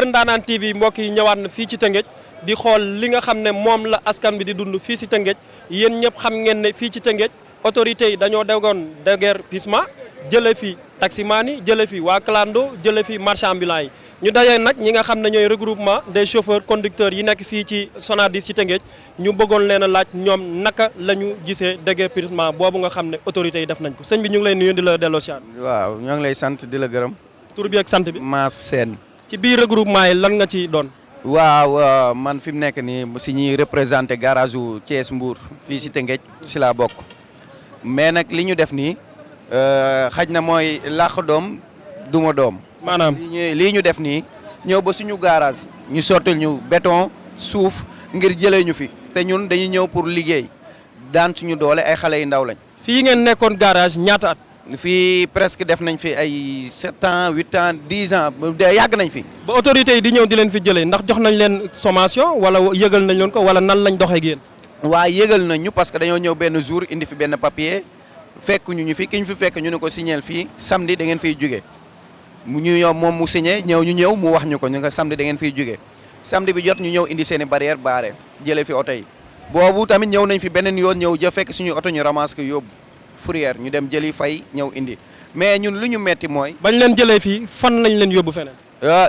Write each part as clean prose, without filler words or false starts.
Kër Ndaanaan TV mbokk yi ñëwaat na fii ci Tëngéej di xool li nga xam ne moom la askan bi di dund fii si Tëngéej yéen ñëpp xam ngeen ne fii ci Tëngéej autorités yi dañoo degoon déguerpissement jële fi taximaan yi jële fi waa clando jële fi marchand ambulant yi ñu dajee nag ñi nga xam ne ñooy regroupement des chauffeurs conducteurs yi nekk fii ci Sonadis ci Tëngéej ñu bëggoon leen a laaj ñoom naka la ñu gisee déguerpissement boobu nga xam ne autorités yi def nañ ko sëñ bi ñu ngi lay nuyu di la delloo siyaar. waaw ñoo ngi lay sant di la gërëm. tur bi ak sant bi. Mass Sène. ci biir regroupement yi lan nga ci doon. waaw man fi mu nekk nii si ñuy représenté garage u Thiès Mbour fii si Tëngéej si laa bokk mais nag li ñu def nii xaj na mooy làq doom duma doom. maanaam lii ñu def nii ñëw ba suñu garage ñu sottal ñu béton suuf ngir jëlee ñu fi te ñun dañuy ñëw pour liggéey daan suñu doole ay xale yu ndaw lañ. fii ngeen nekkoon garage ñaata at. fii presque def nañ fi ay 7 ans 8 ans 10 ans yàgg nañ fi. ba autorités yi di ñëw di leen fi jëlee ndax jox nañ leen sommation wala yëgal nañ leen ko wala nan lañ doxee ak yéen. waa yëgal nañ ñu parce que dañoo ñëw benn jour indi fi benn papier fekk ñu fi ki ñu fi fekk ñu ne ko signéel fii samedi da ngeen fiy jóge mu ñu ñëw moom mu signé ñu ñëw mu wax ñu ko samedi da ngeen fiy jóge samedi bi jot ñu ñëw indi seen i barrière baare jëlee fi oto yi boobu tamit ñëw nañ fi beneen yoon ñëw ja fekk suñu oto ñu ramasse ko yóbbu fourrière ñu dem jëli fay ñëw indi mais ñun lu ñu metti mooy. bañ leen jëlee fii fan lañ leen yóbbu feneen.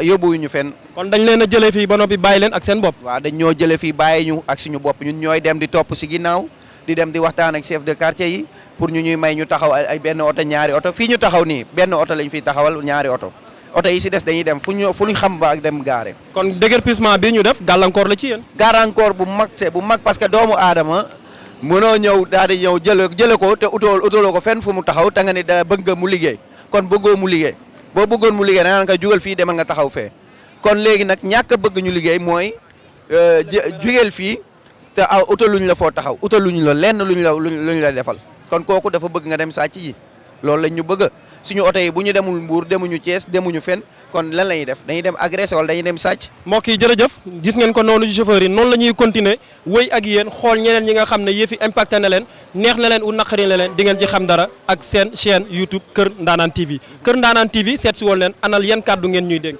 yóbbuwuñu fenn. kon dañ leen a jëlee fii ba noppi bàyyi leen ak seen bopp. waaw dañ ñoo jëlee fii bàyyi ñu ak suñu bopp ñun ñooy dem di topp si ginnaaw di dem di waxtaan ak chef de quartier yi pour ñu ñuy may ñu taxaw ay benn oto ñaari oto fii ñu taxaw nii benn oto lañ fiy taxawal ñaari oto yi si des dañuy dem fu ñu xam ba ak dem gaare. kon déguerpissement bi ñu def gàllankoor la ci yéen. gàllankoor bu mag parce que doomu aadama mënoo ñëw daal di ñëw jële ko te utaloo ko fenn fu mu taxaw te nga ne da bëgg mu liggéey kon bëggoo mu liggéey boo bëggoon mu liggéey da nga jugal fii demal nga taxaw fee kon léegi nag ñàkk a bëgg ñu liggéey mooy jugeel fii te utaluñ la foo taxaw utaluñ la lenn luñ la defal kon kooku dafa bëgg nga dem sàcc ji loolu lañ ñu bëgg suñu oto yi bu ñu demul Mbour demuñu Thiès demuñu fenn kon lan la ñuy def dañuy dem agressé wala dañuy dem sàcc. mbokk yi jërëjëf gis ngeen ko noonu chauffeur yi noonu la ñuy continuer wéy ak yéen xool ñeneen ñi nga xam ne yëfi impacté na leen neex na leen u naqari na leen di ngeen ci xam dara ak seen chaîne YouTube Kër Ndaanaan TV Kër Ndaanaan TV seet si woon leen anal yan kàddu ngeen ñuy dénk.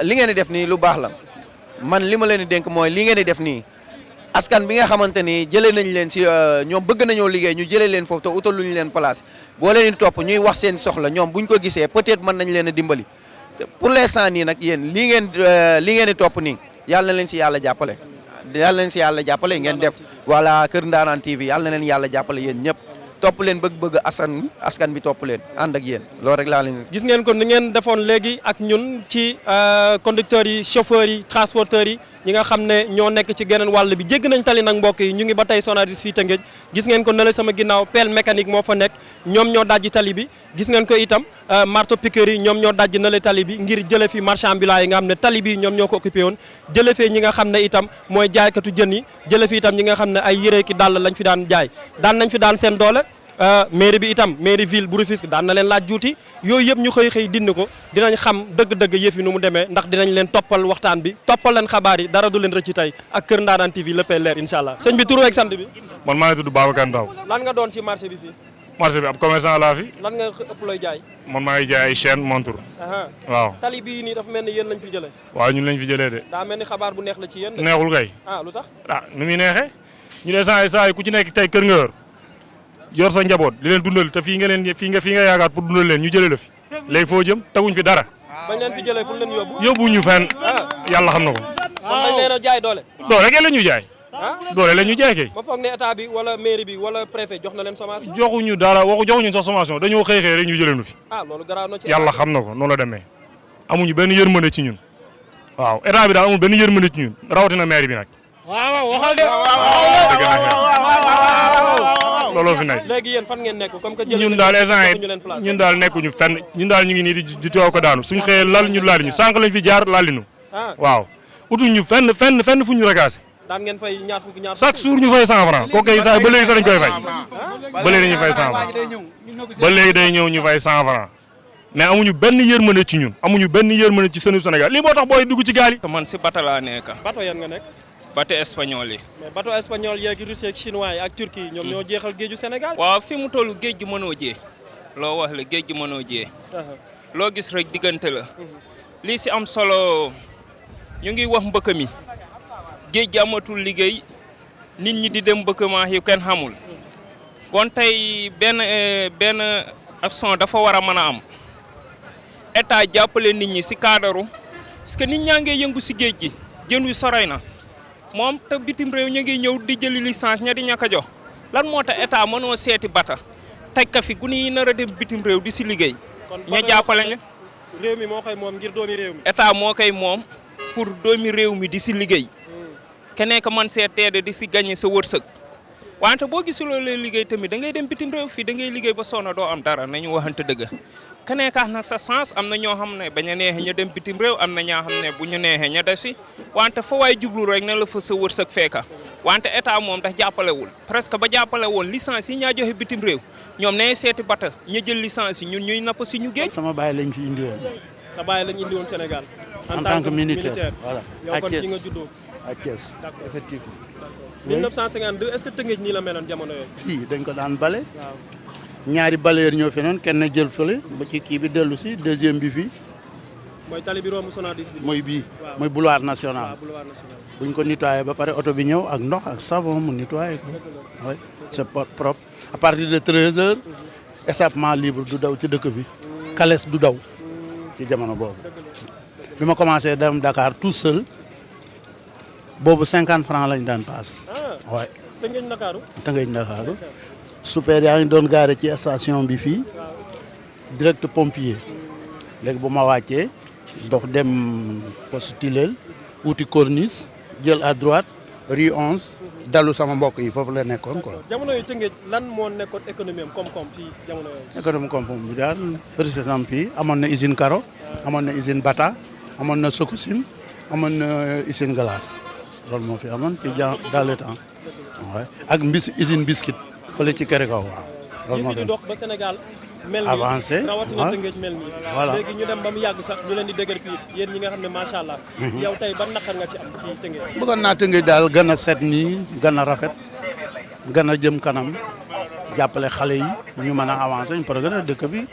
li ngeen di def nii lu baax la man li ma leen di dénk mooy li ngeen di def nii askan bi nga xamante ni jëlee nañ leen ci ñoom bëgg nañoo liggéey ñu jëlee leen foofu te utal luñu leen place boo leen di topp ñuy wax seen soxla ñoom buñ ko gisee peut-être mën nañ leen a dimbali pour l'instant nii nag yéen li ngeen di topp nii yàlla na leen si yàlla jàppale ngeen def voilà Kër Ndaanaan TV yàlla na leen yàlla jàppale yéen ñëpp topp leen bëgg askan bi topp leen ànd ak yéen loolu rek laa leen. gis ngeen ko ni ngeen defoon léegi ak ñun ci conducteurs yi chauffeurs yi transporteurs yi ñi nga xam ne ñoo nekk ci geneen wàll bi jégg nañ tali nag mbokk yi ñu ngi ba tey Sonadis fii Tëngéej gis ngeen ko ne la sama ginnaaw pelle mécanique moo fa nekk ñoom ñoo dajji tali bi gis ngeen ko itam marteau piqueur yi ñoom ñoo dajji na la tali bi ngir jële fi marchand ambulant yi nga xam ne tali bi ñoom ñoo ko occupé woon jële fee ñi nga xam ne itam mooy jaaykatu jën yi jële fi itam ñi nga xam ne ay yére ki dàll lañ fi daan jaay nañ fi daan seen doole mairie bi itam mairie ville bu Rufisque daan na leen laaj juuti yooyu yëpp ñu xëy dindi ko dinañ xam dëgg-dëgg yëf yi nu mu demee ndax dinañ leen toppal waxtaan bi toppal leen xabaar yi dara du leen rëcc tey ak Kër Ndaanaan TV léppay leer incha allah. sëñ bi tur ak sant bi. man maa ngi tudd Babacar Ndaw. lan nga doon ci marché bi fii. marché bi ab commerçant laa fi. lan nga ëpp looy jaay. man maa ngi jaay ay chaîne montre. waaw tali bii nii dafa mel ni yéen lañ fi jëlee. waaw ñun lañ fi jëlee de. daa mel ni xabaar bu neex la ci yéen. neexul kay. lu tax. nu muy neexee ñu ne saa yi ku ci nekk tey kër nga yor sa njaboot di leen dundal te fii nga yaakaar pour dundal leen ñu jëlee la fi léegi foo jëm teguñ fi dara. bañ leen fi jëlee fu leen yóbbu. yóbbuñu fenn. yàlla xam na ko. kon dañ leen a jaay doole. doole kay la ñu jaay. doole la ñu jaay kay. ba foog ne état bi wala mairie bi wala préfet jox na leen sommation. joxuñu dara joxuñu sax sommation dañoo xëy rek ñu jëlee nu fi. loolu garaaw na ci. yàlla xam na ko noonu la demee amuñu benn yërmande ci ñun waaw état bi daal amul benn yërmande ci ñun rawatina maire bi nag. waaw waxal de. looloo fi nekk. léegi yéen fan ngeen nekk comme que ñun daal instant yi ñun daal nekkuñu fenn ñun daal ñu ngi nii di teew ko daanu suñ xëyee lal ñu laali ñu sànq lañ fi jaar laali ñu. waaw utuñu fenn fu ñu ragaase. daan ngeen fay ñaar fukki chaque jour ñu fay 100 francs kooku kay saa ba léegi sax dañ koy fay. ba léegi dañuy fay 100 francs ba léegi day ñëw ñu fay 100 francs mais amuñu benn yërmande ci ñun amuñu benn yërmande ci seen Sénégal lii moo tax booy dugg ci gaal yi. man si bato laa nekk. bato yan nga nekk. bateau espagnol yi. mais bateau espagnol yeeg russe ak chinois yi ak turquie ñoom ñoo jeexal géeju Sénégal. waaw fi mu toll géej gi mënoo jee. loo wax la géej gi mënoo jee. loo gis rek diggante la. lii si am solo ñu ngi wax mbëkk mi géej gi amatul liggéey nit ñi di dem mbëkkmaa yu kenn xamul kon tey benn action dafa war a mën a am état jàppale nit ñi si cadre parce que nit ñaa ngi yëngu si géej gi jën wi soroy na moom te bitim réew ñu ngi ñëw di jëli licence ña di ñàkk a jox lan moo tax état mënoo seeti bata teg ka fi guni yi nar a dem bitim réew di si liggéey ña jàppale ñu réew mi moo koy moom ngir doomi réew mi. état moo koy moom pour doomi réew mi di si liggéey keneen ka man see teede di si gagné sa wërsëg wante boo gisuloo lay liggéey tamit da ngay dem bitim réew fii da ngay liggéey ba sonn doo am dara nañu waxante dëgg keneen ka nag sa sens am na ñoo xam ne bañ a neexee ña dem bitim réew am na ñoo xam ne bu ñu neexee ña def fi wante fa waay jublu rek na la fa sa wërsëg fekka wante état moom dax jàppalewul presque ba jàppale woon licence yi ñaa joxe bitim réew ñoom nee seeti bata ñu jël licence yi ñun ñuy napp si ñu géej. sama baay lañ fi indi woon. sa baay lañ indi woon Sénégal. en tant que militaire voilà. yow kon fi nga juddoo. à Thiès effectivement. 1952 est-ce que Tëngéej nii la meloon jamono yooyu. fii dañ ko daan bale. waaw. ñaari balayeur ñoo fi noonu kenn jël fële ba ci kii bi dellu si deuxième bi fii. mooy tali bi romb Sonadis bi. mooy bii. waaw mooy boulevard national. waaw boulevard national. buñ ko nettoyé ba pare oto bi ñëw ak ndox ak savon mu nettoyé ko. oui c'est propre à partir de 13h. échappement libre du daw ci dëkk bi. Calès du daw. ci jamono boobu. bi ma commencé dem Dakar tout seul boobu 50 francs lañ daan paas. waay Tëngéej Ndakaaru. Tëngéej Ndakaaru. super yaa ngi doon gaare ci station bi fii direct pompier léegi bu ma wàccee dox dem poste Tilel wuti corniche jël à droite rue 11 dalu sama mbokk yi foofu la nekkoon quoi. jamono yi Tëngéej lan moo nekkoon économie am koom-koom fii jamono yooyu. économie koom-koom bi daal par exemple fii amoon na usine Karo amoon na usine Bata amoon na Sococim amoon na usine Glace loolu moo fi amoon ci dans le temps waaw ak usine biscuit fële ci kër kaw waaw. loolu moo di dox ba Sénégal mel avancé nii rawatina Tëngéej mel nii. voilà léegi ñu dem ba mu yàgg sax ñu leen di dëgër piir yéen ñi nga xam ne macha allah. yow tey ban naqar nga ci am fii Tëngéej. bëggoon naa Tëngéej daal gën a set nii gën a rafet gën a jëm kanam jàppale xale yi ñu mën a avancer ñu progrès dëkk bi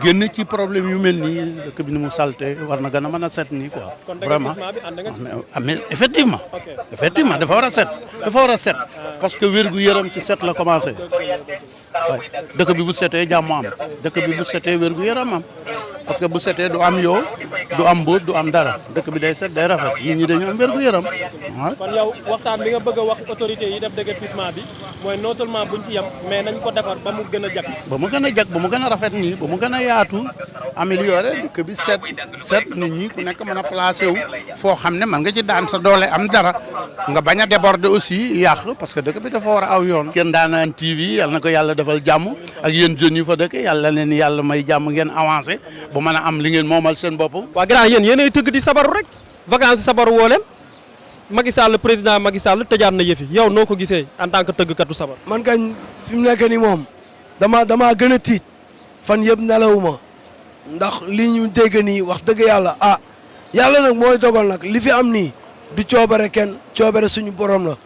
génn ci problème yu mel nii dëkk bi ni mu salte war na gën a mën a set nii quoi. vraiment kon bi ànd nga ci. mais effectivement. ok effectivement dafa war a set. dafa war a set parce que wér gu yaram ci set la commencé. waaw dëkk bi bu setee jàmm am dëkk bi bu setee wér gu yaram am parce que bu setee du am yoo du am mbóot du am dara dëkk bi day set day rafet nit ñi dañu am wér gu yaram waaw. kon yow waxtaan bi nga bëgg a wax autorité yi def déguerpissement bi mooy non seulement buñ ci yem mais nañ ko defar ba mu gën a jag. ba mu gën a jag ba mu gën a rafet nii ba mu gën a yaatu amélioré dëkk bi set nit ñi ku nekk mën a placé wu foo xam ne man nga ci daan sa doole am dara nga bañ a déborder aussi yàq parce que dëkk bi dafa war a aw yoon. kenn daanaan TV yàlla na ko yàlla defal jàmm ak yéen jeunes yu fa dëkk yàlla leen yàlla may jàmm ngeen avancé ba mën a am li ngeen moomal seen bopp. waa grand yéenay tëgg di sabaru rek vacances sabaru woo leen Macky Sall président Macky Sall tëjaat na yëfi yow noo ko gisee en tant que tëggkatu sabar. man kañ fi mu nekk nii moom damaa gën a tiit fan yëpp nelawuma ndax li ñu dégg nii wax dëgg yàlla yàlla nag mooy dogal nag li fi am nii du coobare kenn coobare suñu borom la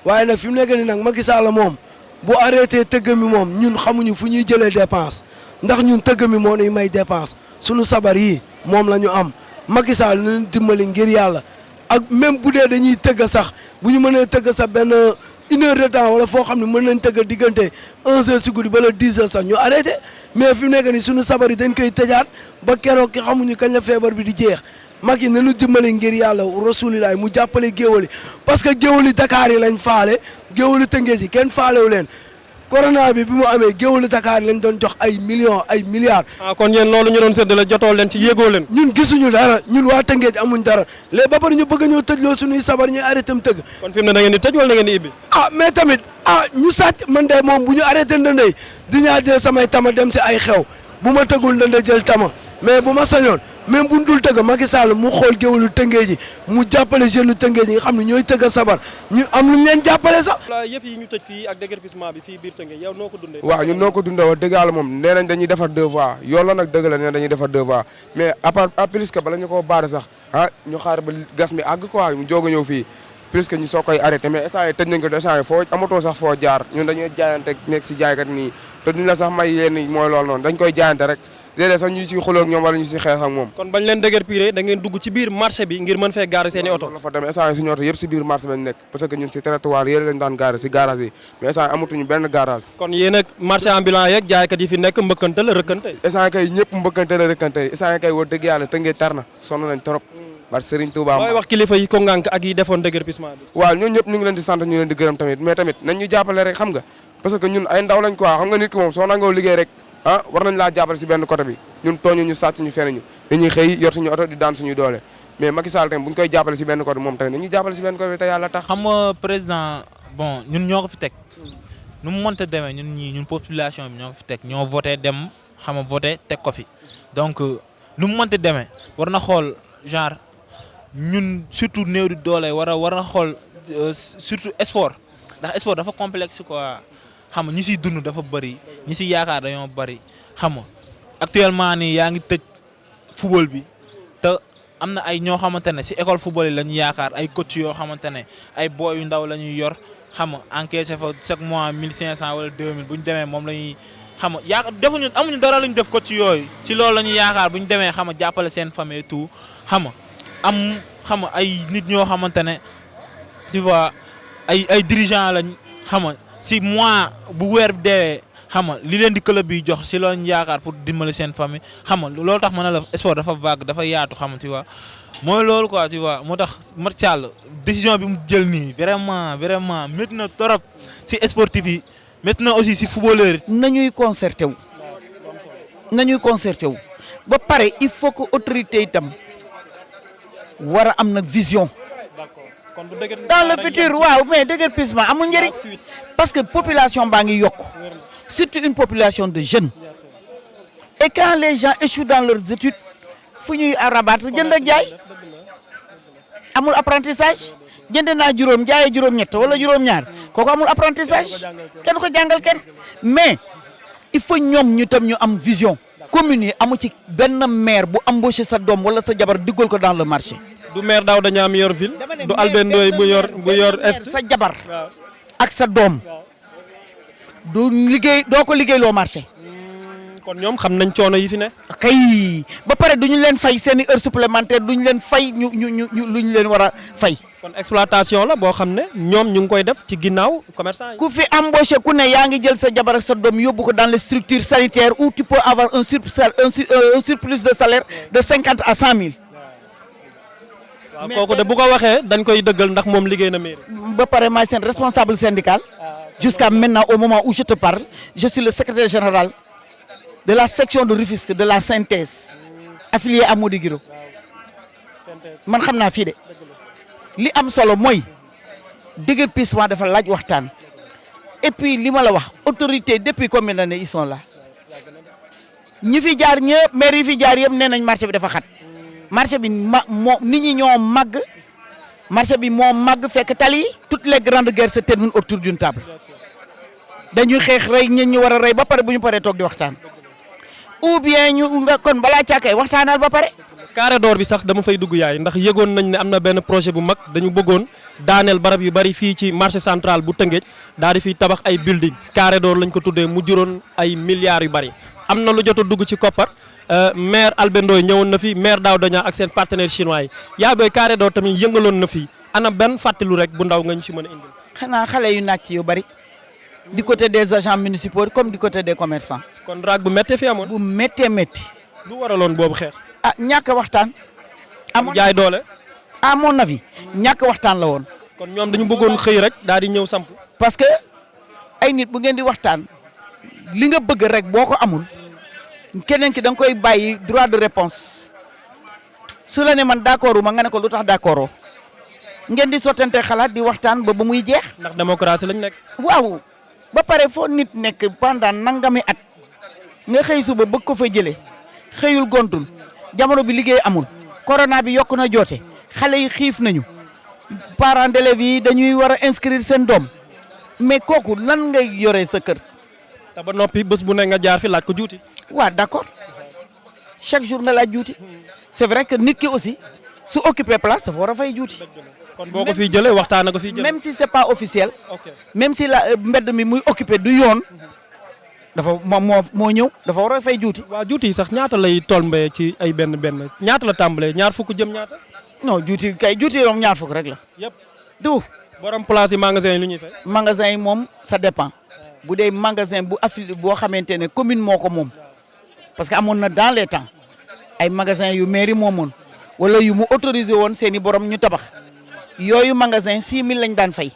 waaye nag fi mu nekk nii nag Macky Sall moom bu arrêté tëgg mi moom ñun xamuñu fu ñuy jëlee dépense ndax ñun tëgg mi moo ñuy may dépense suñu sabar yi moom la ñu am Macky Sall nañu dimbali ngir yàlla ak même bu dee dañuy tëgg sax bu ñu mënee tëgg sax benn 1 heure de temps wala foo xam ne mën nañ tëgg diggante 11 heures si guddi ba la 10 heures sax ñu arrêté mais fi mu nekk nii suñu sabar yi dañ koy tëjaat ba keroog ki xamuñu kañ la feebar bi di jeex Macky nañu dimbali ngir yàlla rasulilaay mu jàppale géwël yi parce que géwël yi Dakar yi lañ faale géwël yi Tëngéej yi kenn faalewu leen corona bi mu amee géwël yi Dakar yi lañ doon jox ay millions ay milliards. kon yéen loolu ñu doon séddale jotoo leen ci yéegoo leen. ñun gisuñu dara ñun waa Tëngéej amuñ dara léegi ba pare ñu bëgg ñoo tëjloo suñuy sabar ñuy arrêté mu tëgg. kon fi mu ne da ngeen di tëj wala da ngeen di ibbi. mais tamit ñu sàcc man de moom bu ñu arrêté ndëndey di ñaa jël samay tama dem si ay xew bu ma tëggul ndëndey jël tama mais bu ma sañoon même bu ñu dul tëgg Macky Sall mu xool géwélu Tëngéej ji mu jàppale jeune Tëngéej yi nga xam ne ñooy tëgg sabar ñu am lu ñu leen jàppale sax. yëf yi ñu tëj fii ak déguerpissement bi fii biir Tëngéej yow noo ko dundee. waaw ñun noo ko dundee wax dëgg yàlla moom nee nañ dañuy defar 2 voies yoon la nag dëgg la nee nañ dañuy defar 2 voies mais à plus que bala ñu koo baare sax ñu xaar ba gas mi àgg quoi mu joog a ñëw fii plus que ñu soo koy arrêté mais instant yi tëj nañ ko de instant yi foo amatoo sax foo jaar ñun dañuy jaayante nekk si jaaykat nii te duñ la sax may yenn mooy loolu noonu dañ koy jaayante rek léeg-léeg sax ñu siy xuloo ak ñoom wala ñu siy xeex ak moom. kon bañ leen dëgër piré da ngeen dugg ci biir marché bi ngir mën fee gaare seen i oto. la fa demee instant suñu oto yëpp si biir marché lañ nekk parce que ñun si territoire yële lañ daan gaare si garage yi mais instant amatuñu benn garage. kon yéen ak marché ambulant yeeg jaaykat yi fi nekk mbëkkante la rëkkante. instant kay ñëpp mbëkkante la rëkkante instant kay wax dëgg yàlla tëngee tar na sonn nañ trop. bar Serigne Touba mooy wax kilifa yi ko ngànk ak yi defoon déguerpissement bi. waaw ñun ñëpp ñu ngi leen di sant ñu leen di gërëm tamit mais tamit nañ ñu jàppale rek xam nga parce que ñun ay ndaw lañ quoi xam nga nit ki moom soo nangoo liggéey rek ah war nañ laa jàppale si benn côté bi ñun tooñu ñu sàcc ñu fene ñu dañuy xëy yor suñu oto di daan suñu doole mais Macky Sall tamit bu ñu koy jàppale si benn côté moom tamit nañuy jàppale si benn côté bi te yàlla tax. xam nga président bon ñun ñoo ko fi teg nu mu mënta demee ñun population bi ñoo ko fi teg ñoo voté dem xam nga voté teg ko fi donc nu mu mënta demee war na xool genre ñun surtout néew di doole war na xool surtout sport ndax sport dafa complexe quoi xam nga ñi siy dund dafa bëri ñi si yaakaar dañoo bëri xam nga actuellement nii yaa ngi tëj football bi te am na ay ñoo xamante ne si école football yi la ñu yaakaar ay coach yoo xamante ne ay boy yu ndaw la ñuy yor xam nga encaissé fa chaque mois 1500 wala 2000 bu ñu demee moom la ñuy xam nga yaakaar defuñu amuñu dara lu ñu def coach yooyu si loolu la ñuy yaakaar bu ñu demee xam nga jàppale seen famille et tout xam nga am xam nga ay nit ñoo xamante ne tu vois ay dirigeants lañ xam nga si mois bu weer bi deewee xam nga li leen di club bi jox si loolu ñu yaakaar pour dimbali seen famille xam nga loolu tax ma ne la sport dafa vague dafa yaatu xam nga tu vois mooy loolu quoi tu vois moo tax Macky Sall décision bi mu jël nii vraiment métti na trop si sportif yi métti na aussi si footballeur yi. nañuy concerté wu ba pare il faut que autorité itam war a am nag vision. dans le futur waaw mais déguerpissement amul njëriñ parce que population baa ngi yokk surtout une population de jeunes et quand les gens échouent dans leurs études fu ñuy rabattre jënd ak jaay amul apprentissage jënd naa juróom jaayee juróom-ñett wala juróom-ñaar kooku amul apprentissage kenn ko jàngal kenn mais il faut ñoom ñu tam ñu am vision commune yi amu ci benn maire bu embauché sa doom wala sa jabar diggal ko dans le marché. du maire Daouda Niang yor ville du Albert Ndoye bu yor est sa jabar ak sa doom du liggéey doo ko liggéey loo marché. kon ñoom xam nañ coono yi fi ne. kay ba pare duñu leen fay seeni heure supplémentaire duñu leen fay ñu luñu leen war a fay. kon exploitation la boo xam ne ñoom ñu ngi koy def ci ginnaaw commerçant yi. ku fi embauché ku ne yaa ngi jël sa jabar ak sa doom yóbbu ko dans les structures sanitaires où tu peux avoir un surplus de salaire de 50 à 100 000. waaw kooku de bu ko waxee dañ koy dëggal ndax moom liggéey na mairie. ba pare maay seen responsable syndical. jusqu'à maintenant au moment où je te parle je suis le secrétaire général de la section de Rufisque de la synthèse affilié à Mody Guiro man xam naa fii de li am solo mooy déguerpissement dafa laaj waxtaan et puis li ma la wax autorité depuis combien d'années ils sont là ñi fi jaar ñëpp maire yi fi jaar yëpp nee nañ marché bi dafa xat marché bi nit ñi ñoo màgg marché bi moo màgg fekk tali toutes les grandes guerres se terminent autour d'une table dañuy xeex rey ñun ñu war a rey ba pare bu ñu paree toog di waxtaan ou bien ñu nga kon balaa caakay waxtaanal ba pare. carré d'or bi sax dama fay dugg yaay ndax yëgoon nañ ne am na benn projet bu mag dañu bëggoon daaneel barab yu bari fii ci marché central bu Tëngéej daal di fiy tabax ay building carré d'or lañ ko tuddee mu juróon ay milliards yu bari am na lu jot a dugg ci koppar maire Albert Ndoye ñëwoon na fi maire Daouda Niang ak seen partenaire chinois yi yaa booy carré d'or tamit yëngaloon na fi ana benn fàttelu rek bu ndaw nga ñu ci mën a indil. xanaa xale yu nàcc yu bari du côté des agents municipaux comme du côté des commerçants. kon drague bu méttee fi amoon. bu méttee métti. lu waraloon boobu xeex. ah ñàkk waxtaan. amoon jaay doole. à mon avis ñàkk waxtaan la woon. kon ñoom dañu bëggoon xëy rek daal di ñëw samp. parce que ay nit bu ngeen di waxtaan li nga bëgg rek boo ko amul keneen ki da nga koy bàyyi droit de réponse su la ne man d'accord ma nga ne ko lu tax d'accord ngeen di sottante xalaat di waxtaan ba muy jeex. ndax démocratie lañ nekk. waaw ba pare foo nit nekk pendant nangami at nga xëy suba bëgg ko fa jëlee xëyul gontul jamono bi liggéey amul corona bi yokk na joote xale yi xiif nañu parents d'élèves yi dañuy war a inscrire seen doom mais kooku lan ngay yoree sa kër. te ba noppi bés bu ne nga jaar fi laaj ko juuti. waaw d'accord chaque jour nga laaj juuti c'est vrai que nit ki aussi su occupé place dafa war a fay juuti. kon boo ko fiy jëlee waxtaan na ko fiy jëlee. même si c'est pas officiel. ok même si la mbedd mi muy occupé du yoon dafa moom moo ñëw dafa war a fay juuti. waaw juuti yi sax ñaata lay tombé ci ay benn ñaata la tàmbalee ñaar fukk jëm ñaata. non juuti moom ñaar fukk rek la. yëpp du. borom place yi magasin yi lu ñuy fay. magasin yi moom ça dépend bu dee magasin bu affilié boo xamante ne commune moo ko moom parce que amoon na dans les temps ay magasin yu mairie moomoon wala yu mu autorisé woon seen i borom ñu tabax yooyu magasin 6000 lañ daan fay.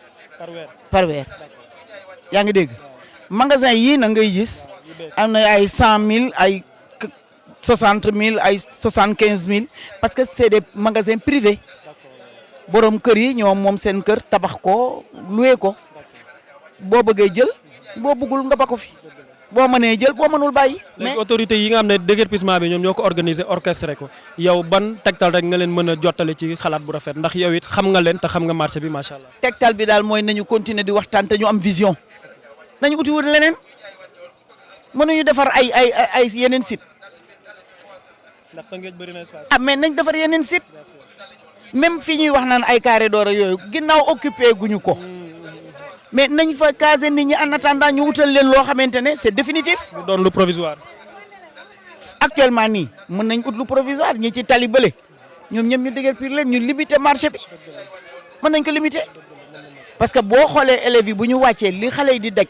par weer yaa ngi dégg magasin yii na ngay gis am na ay 100000 ay 60000 ay 75000 parce que c'est des magasins privés borom kër yi ñoom moom seen kër tabax ko loué ko boo bëggee jël boo bëggul nga ba ko fi boo mënee jël boo mënul bàyyi. mais autorités yi nga xam ne déguerpissement bi ñoom ñoo ko organisé orchestré ko yow ban tegtal rek nga leen mën a jottale ci xalaat bu rafet ndax yow it xam nga leen te xam nga marché bi macha allah. tegtal bi daal mooy nañu continuer di waxtaan te ñu am vision nañu uti wut leneen mënuñu defar ay yeneen site. ndax Tëngéej bëri na espace. mais nañ defar yeneen site même fi ñuy wax naan ay carré d'or yooyu ginnaaw occupé guñu ko. mais nañ fa caser nit ñi en attendant ñu wutal leen loo xamante ne c'est définitif. mu doon lu provisoire. actuellement nii mën nañ ut lu provisoire ñi ci tali bële ñoom ñëpp ñu déguerpir leen ñu limiter marché bi mën nañ ko limiter parce que boo xoolee élèves yi bu ñu wàccee li xale yi di daj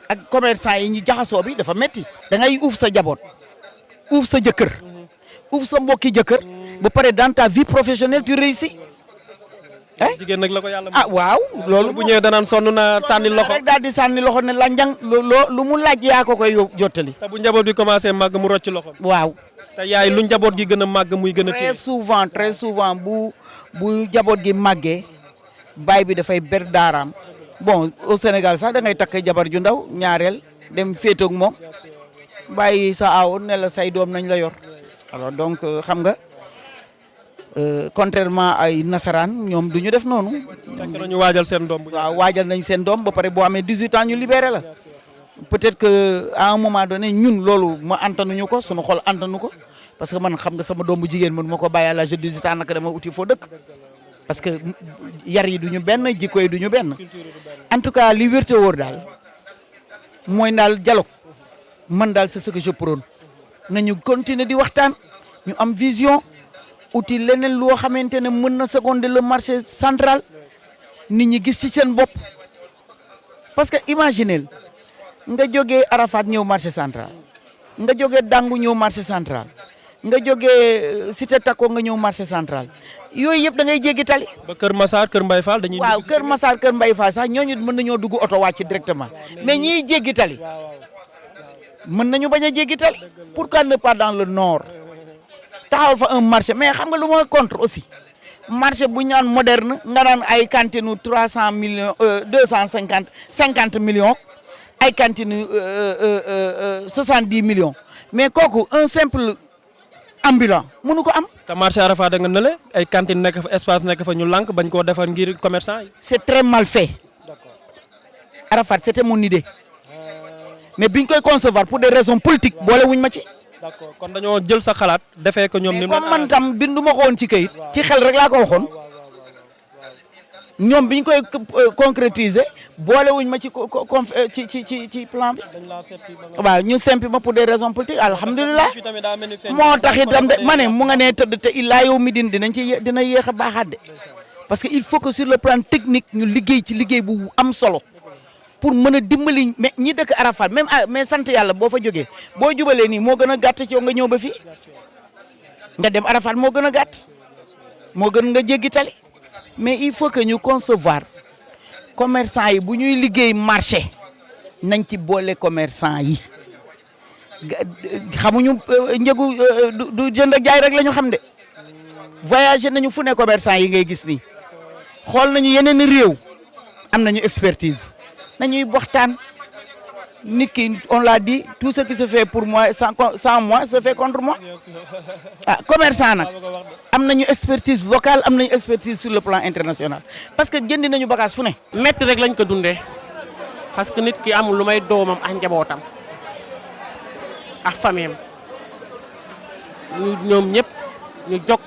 ak commerçant yi ñu jaxasoo bi dafa metti da ngay uuf sa jaboot uuf sa jëkkër uuf sa mbokki jëkkër ba pare dans ta vie professionnelle tu réussis. jigéen nag la ko yàlla waaw loolu bu ñëwee danaan sonn na sànni loxo rek daal di sànni loxo ne la njang lu mu laaj yaa ko koy jottali. te bu njaboot bi commencé màgg mu rocc loxo. waaw te yaay lu njaboot gi gën a màgg muy gën a téye. très souvent bu njaboot gi màggee baay bi dafay ber daaraam bon au Sénégal sax da ngay takk jabar ju ndaw ñaareel dem féetoog moom bàyyi sa aaw ne la say doom nañ la yor alors donc xam nga. contrairement ay nasaraan ñoom du ñu def noonu. fekk na ñu waajal seen doom. waaw waajal nañ seen doom ba pare boo amee 18 ans ñu libéré la peut-être que à un moment donné ñun loolu ma antanuñu ko sunu xol antanu ko parce que man xam nga sama doom bu jigéen man ma ko bàyyi à l'âge de 18 ans naka dama uti foo dëkk parce que yar yi du ñu benn jikko yi du ñu benn en tout cas li wérte wóor daal mooy daal dialogue man daal c'est ce que je prône nañu continuer di waxtaan ñu am vision. outil leneen loo xamante ne mën na seconder le marché central nit ñi gis ci seen bopp parce que imaginez nga jógee Arafat ñëw marché central nga jógee Dangu ñëw marché central nga jógee Cité Takko nga ñëw marché central yooyu yëpp da ngay jéggi tali. ba Kër Massar Kër Mbaye Fall dañuy. waaw Kër Massar Kër Mbaye Fall sax ñooñu mën nañoo dugg oto wàcc directement mais ñiy jéggi tali mën nañu bañ a jéggi tali pourquoi ne pas dans le nord. taxawal fa un marché mais xam nga lu ma contre aussi marché bu ñaan moderne nga naan ay cantine 300 millions 50 millions ay cantine 70 millions mais kooku un simple ambulant mënu ko am. te marché Arafat da nga ne le ay cantine nekk fa espace nekk fa ñu lànk bañ koo defar ngir commerçant yi. c'est très mal fait. Arafat c'était mon idée mais biñ koy concevoir pour des raisons politiques boole wuñ ma ci. d'accord kon dañoo jël sa xalaat defee ko ñoom. ni comme man tam binduma ko woon ci kayit ci xel rek laa ko waxoon ñoom biñ koy concrétiser boole wuñ ma ci plan bi waaw ñu sempi ma pour des raisons politiques alhamdulilah moo tax itam de ma ne mu nga nee tëdd te illaa yow mi dina yéex a baaxaat de parce que il faut que sur le plan technique ñu liggéey ci liggéey bu am solo pour mën a dimbali mais ñi dëkk Arafat même mais sant yàlla boo fa jógee boo jubalee nii moo gën a gàtt ci yow nga ñëw ba fii nga dem Arafat moo gën a gàtt moo gën nga jéggi tali mais il faut que ñu concevoir commerçant yi bu ñuy liggéey marché nañ ci boole commerçant yi xamuñu njëgu du jënd ak jaay rek la ñu xam de voyager nañu fu ne commerçant yi ngay gis nii xool nañu yeneen réew am nañu expertise nañuy waxtaan nit ki on l'a dit tout ce qui se fait pour moi sans moi se fait contre moi ah commerçant nag am nañu expertise locale am nañu expertise sur le plan international parce que jëndi nañu bagage fu ne. métti rek lañ ko dundee parce que nit ki amul lu may doomam ak njabootam ak famille am ñoom ñëpp ñu jóg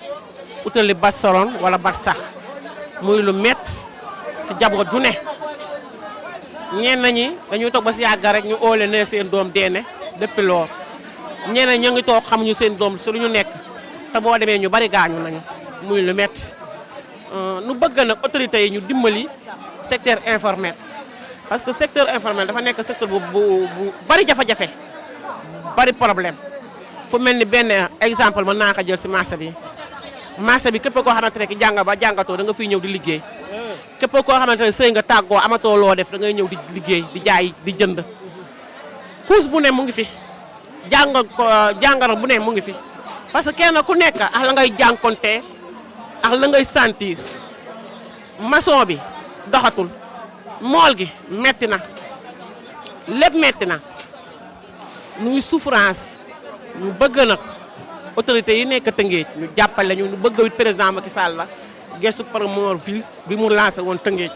utali bas solon wala bas sax muy lu métti si jaboot ju ne ñenn ñi dañuy toog ba si yàgg rek ñu óole ne seen doom deene depuis loor ñeneen ña ngi toog xamuñu seen doom su lu ñu nekk te boo demee ñu bari gaañu nañu muy lu metti nu bëgg nag autorités yi ñu dimbali secteur informel parce que secteur informel dafa nekk secteur bu bari jafe-jafe bari problème fu mel ni benn exemple mën naa ko jël si marché bi képp koo xamante ne ki jàng ba jàngatoo da nga fiy ñëw di liggéey képp koo xamante ne sëy nga tàggoo amatoo loo def da ngay ñëw di liggéey di jaay di jënd couche bu ne mu ngi fi jàngoro bu ne mu ngi fi parce que kenn ku nekk ak la ngay jànkonte ak la ngay sentir maçon bi doxatul mool gi metti na lépp metti na nuy souffrance ñu bëgg nag autorités yi nekk Tëngéej ñu jàppale ñu bëgg président Macky Sall la gestu Promoville bi mu lancé woon Tëngéej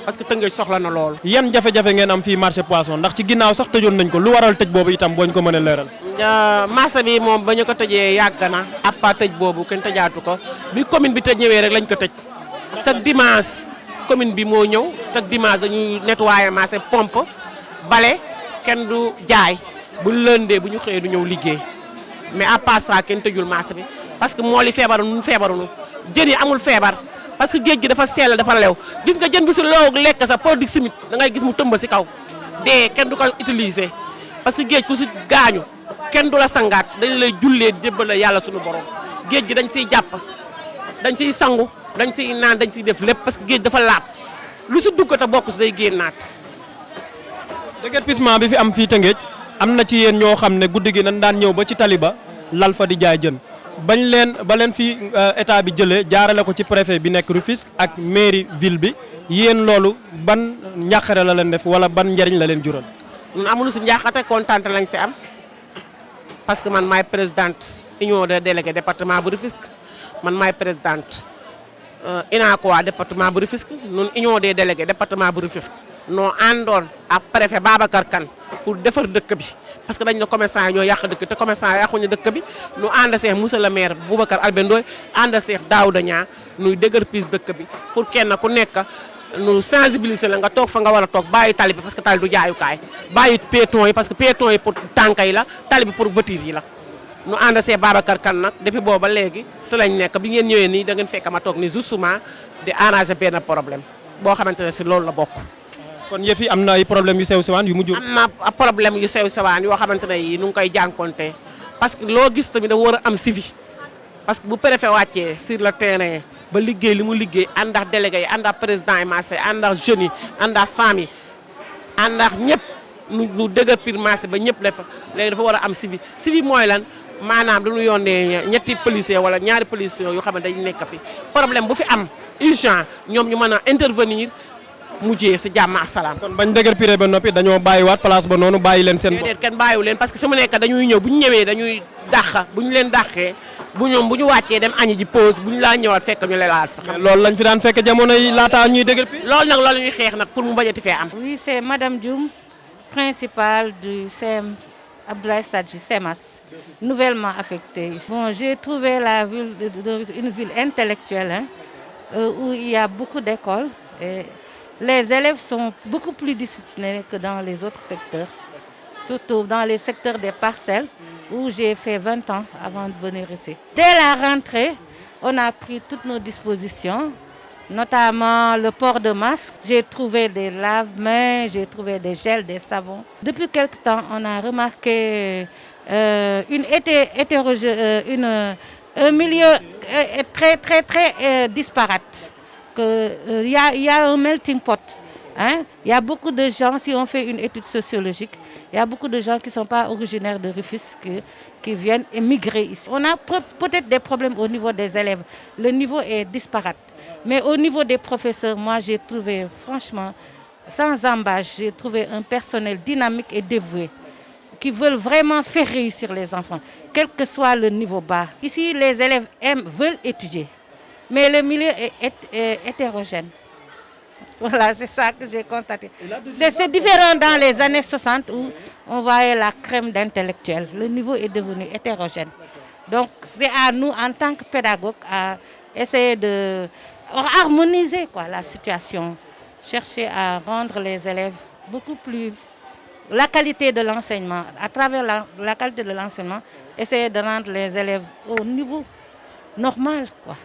parce que Tëngéej soxla na loolu. yan jafe-jafe ngeen am fii marché poisson ndax ci ginnaaw sax tëjoon nañ ko lu waral tëj boobu itam boo ñu ko mën a leeral. marché bi moom ba ñu ko tëjee yàgg na à part tëj boobu kenn tëjaatu ko bi commune bi tëj ñëwee rek lañ ko tëj chaque dimanche commune bi moo ñëw chaque dimanche dañuy nettoyer marché pompe bale kenn du jaay bu lëndee bu ñu xëyee du ñëw liggéey mais à part ça kenn tëjul marché bi parce que mool yi feebaruñu jën yi amul feebar parce que géej gi dafa sell dafa lew gis nga jën bi si loo lekk sa produit chimique da ngay gis mu tëmb si kaw dee kenn du ko utiliser parce que géej ku si gaañu kenn du la sangaat dañ lay jullee débbal yàlla suñu borom géej gi dañ siy jàpp dañ siy sangu dañ siy naan dañ siy def lépp parce que géej dafa laab lu si dugg te bokk si day génnaat. déguerpissement bi fi am fii Tëngéej am na ci yéen ñoo xam ne guddi gi nañ daan ñëw ba ci taliba lal fa di jaay jën ba leen fi état bi jëlee jaarale ko ci préfet bi nekk Rufisque ak mairie ville bi yéen loolu ban njàqare la leen def wala ban njariñ la leen jural. ñun amul si njàqate kontaan lañ si am parce que man maay présidente union des délégués département bu Rufisque man maay présidente UNACOIS département bu Rufisque ñun union des délégués département bu Rufisque noo àndoon ak préfet Babacar Kane pour defar dëkk bi parce que dañ ne commerçant yi ñoo yàq dëkk te commerçant yi yàquñu dëkk bi nu ànd seex monsieur le maire Boubacar Albendooy ànd seex Daouda Niang nuy déguerpir dëkk bi pour kenn ku nekk nu sensibiliser la nga toog fa nga war a toog bàyyi tali bi parce que tali du jaayukaay bàyyi piéton yi parce que piéton yi pour tànka yi la tali bi pour voiture yi la nu ànd seex Babacar Kane nag depuis booba léegi si lañ nekk bi ngeen ñëwee nii da ngeen fekk ma toog ni justement di arranger benn problème boo xamante ne si loolu la bokk. kon yëf yi am na ay problème yu sew sewaan yu mujj. am na problème yu sew sewaan yoo xamante ne yi nu ngi koy jànkonte parce que loo gis tamit da war a am suivi parce que bu préfet wàccee sur le terrain ba liggéey li mu liggéey ànd ak délégué yi ànd ak président yi marché ànd ak jeunes yi ànd ak femmes yi ànd ak ñëpp nu déguerpir marché ba ñëpp def léegi dafa war a am suivi mooy lan maanaam dañu yónnee ñetti policier wala ñaari policier yoo xam ne dañu nekk fi problème bu fi am urgent ñoom ñu mën a intervenir mujjee si jàmm ak salaam. kon bañ déguerpir ba noppi dañoo bàyyiwaat place ba noonu bàyyi leen seen bopp. déedéet kenn bàyyiwu leen parce que fi mu nekk dañuy ñëw bu ñu ñëwee dañuy dàq bu ñu leen dàqee bu ñu wàccee dem añi ji pause bu ñu laa ñëwaat fekk ñu lelaat fa. loolu lañ fi daan fekk jamono yi laata ñuy déguerpir. loolu ñuy xeex nag pour mu bañati fee am. Oui, c'est Madame Dioum, principale du CEM Abdoulaye Sadji CEMAS, nouvellement affectée ici. Bon, j'ai trouvé la ville une ville intellectuelle où il y a beaucoup d'écoles. Les élèves sont beaucoup plus disciplinés que dans les autres secteurs, surtout dans les secteurs des parcelles où j'ai fait 20 ans avant de venir ici. Dès la rentrée, on a pris toutes nos dispositions, notamment le port de masque. J'ai trouvé des lave-mains, j'ai trouvé des gels, des savons. Depuis quelque temps, on a remarqué un milieu très disparate. Il y a un melting pot. Il y a beaucoup de gens, si on fait une étude sociologique, il y a beaucoup de gens qui ne sont pas originaires de Rufisque, qui viennent émigrer ici. On a peut-être des problèmes au niveau des élèves. Le niveau est disparate. Mais au niveau des professeurs, moi j'ai trouvé, franchement, sans embâche, j'ai trouvé un personnel dynamique et dévoué, qui veulent vraiment faire réussir les enfants, quel que soit le niveau bas. Ici, les élèves veulent étudier. Mais le milieu est hétérogène. Voilà, c'est ça que j'ai constaté. C'est différent dans les années 60 où on voyait la crème d'intellectuels. Le niveau est devenu hétérogène. Donc, c'est à nous, en tant que pédagogues, à essayer de harmoniser la situation, chercher à rendre les élèves beaucoup plus la qualité de l'enseignement, à travers la qualité de l'enseignement, essayer de rendre les élèves au niveau normal, quoi.